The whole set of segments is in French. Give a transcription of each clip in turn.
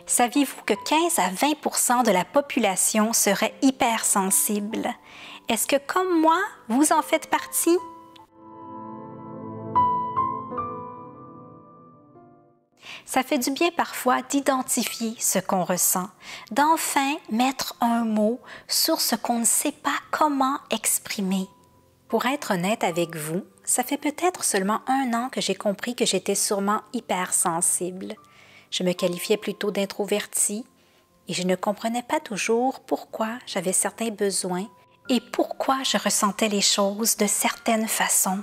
Saviez-vous que 15 à 20% de la population serait hypersensible? Est-ce que, comme moi, vous en faites partie? Ça fait du bien parfois d'identifier ce qu'on ressent, d'enfin mettre un mot sur ce qu'on ne sait pas comment exprimer. Pour être honnête avec vous, ça fait peut-être seulement 1 an que j'ai compris que j'étais sûrement hypersensible. Je me qualifiais plutôt d'introvertie et je ne comprenais pas toujours pourquoi j'avais certains besoins et pourquoi je ressentais les choses de certaines façons.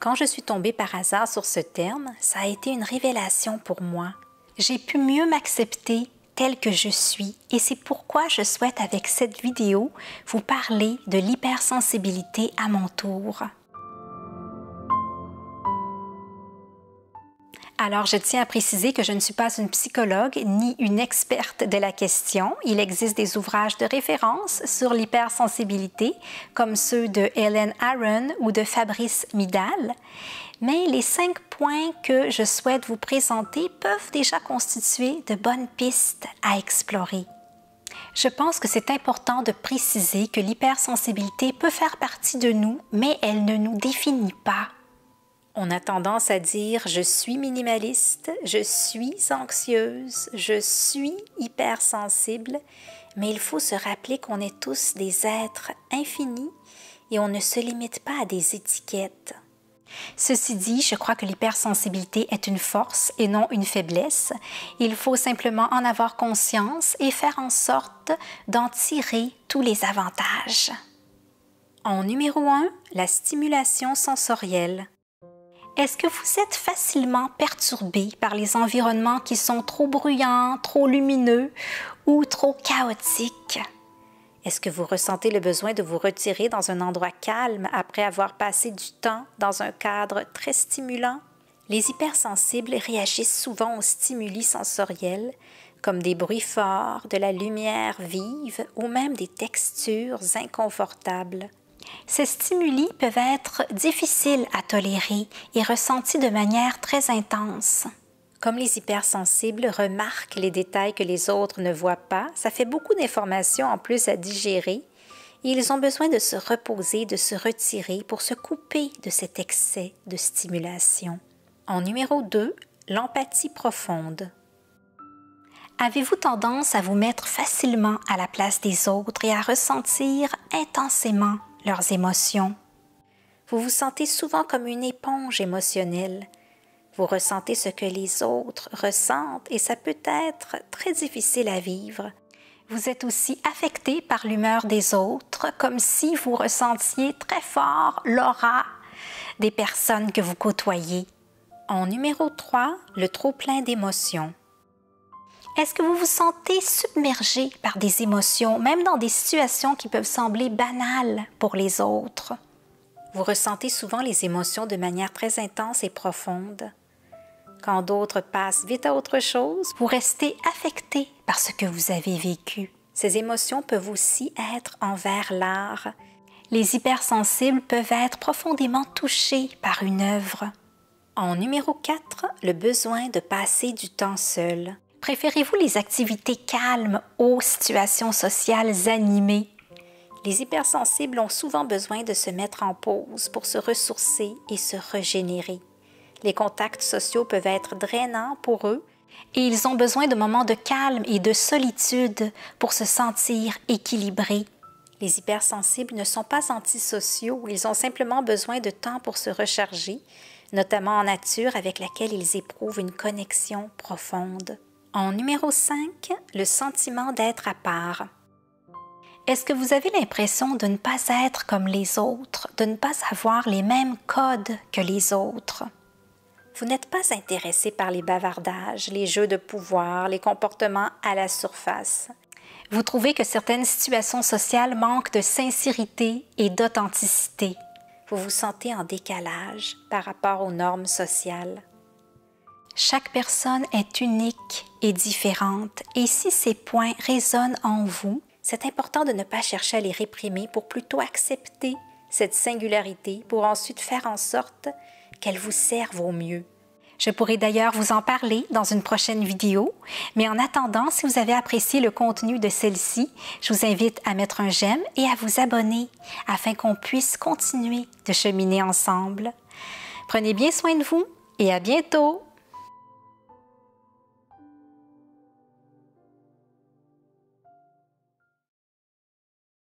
Quand je suis tombée par hasard sur ce terme, ça a été une révélation pour moi. J'ai pu mieux m'accepter telle que je suis et c'est pourquoi je souhaite avec cette vidéo vous parler de l'hypersensibilité à mon tour. Alors, je tiens à préciser que je ne suis pas une psychologue ni une experte de la question. Il existe des ouvrages de référence sur l'hypersensibilité, comme ceux de Helen Aron ou de Fabrice Midal. Mais les 5 points que je souhaite vous présenter peuvent déjà constituer de bonnes pistes à explorer. Je pense que c'est important de préciser que l'hypersensibilité peut faire partie de nous, mais elle ne nous définit pas. On a tendance à dire « je suis minimaliste »,« je suis anxieuse »,« je suis hypersensible », mais il faut se rappeler qu'on est tous des êtres infinis et on ne se limite pas à des étiquettes. Ceci dit, je crois que l'hypersensibilité est une force et non une faiblesse. Il faut simplement en avoir conscience et faire en sorte d'en tirer tous les avantages. En numéro 1, la stimulation sensorielle. Est-ce que vous êtes facilement perturbé par les environnements qui sont trop bruyants, trop lumineux ou trop chaotiques? Est-ce que vous ressentez le besoin de vous retirer dans un endroit calme après avoir passé du temps dans un cadre très stimulant? Les hypersensibles réagissent souvent aux stimuli sensoriels, comme des bruits forts, de la lumière vive ou même des textures inconfortables. Ces stimuli peuvent être difficiles à tolérer et ressentis de manière très intense. Comme les hypersensibles remarquent les détails que les autres ne voient pas, ça fait beaucoup d'informations en plus à digérer et ils ont besoin de se reposer, de se retirer pour se couper de cet excès de stimulation. En numéro 2, l'empathie profonde. Avez-vous tendance à vous mettre facilement à la place des autres et à ressentir intensément leurs émotions? Vous vous sentez souvent comme une éponge émotionnelle. Vous ressentez ce que les autres ressentent et ça peut être très difficile à vivre. Vous êtes aussi affecté par l'humeur des autres, comme si vous ressentiez très fort l'aura des personnes que vous côtoyez. En numéro 3, le trop-plein d'émotions. Est-ce que vous vous sentez submergé par des émotions, même dans des situations qui peuvent sembler banales pour les autres? Vous ressentez souvent les émotions de manière très intense et profonde. Quand d'autres passent vite à autre chose, vous restez affecté par ce que vous avez vécu. Ces émotions peuvent aussi être envers l'art. Les hypersensibles peuvent être profondément touchés par une œuvre. En numéro 4, le besoin de passer du temps seul. Préférez-vous les activités calmes aux situations sociales animées? Les hypersensibles ont souvent besoin de se mettre en pause pour se ressourcer et se régénérer. Les contacts sociaux peuvent être drainants pour eux et ils ont besoin de moments de calme et de solitude pour se sentir équilibrés. Les hypersensibles ne sont pas antisociaux, ils ont simplement besoin de temps pour se recharger, notamment en nature avec laquelle ils éprouvent une connexion profonde. En numéro 5, le sentiment d'être à part. Est-ce que vous avez l'impression de ne pas être comme les autres, de ne pas avoir les mêmes codes que les autres? Vous n'êtes pas intéressé par les bavardages, les jeux de pouvoir, les comportements à la surface. Vous trouvez que certaines situations sociales manquent de sincérité et d'authenticité. Vous vous sentez en décalage par rapport aux normes sociales. Chaque personne est unique et différente, et si ces points résonnent en vous, c'est important de ne pas chercher à les réprimer pour plutôt accepter cette singularité pour ensuite faire en sorte qu'elle vous serve au mieux. Je pourrai d'ailleurs vous en parler dans une prochaine vidéo, mais en attendant, si vous avez apprécié le contenu de celle-ci, je vous invite à mettre un j'aime et à vous abonner afin qu'on puisse continuer de cheminer ensemble. Prenez bien soin de vous et à bientôt!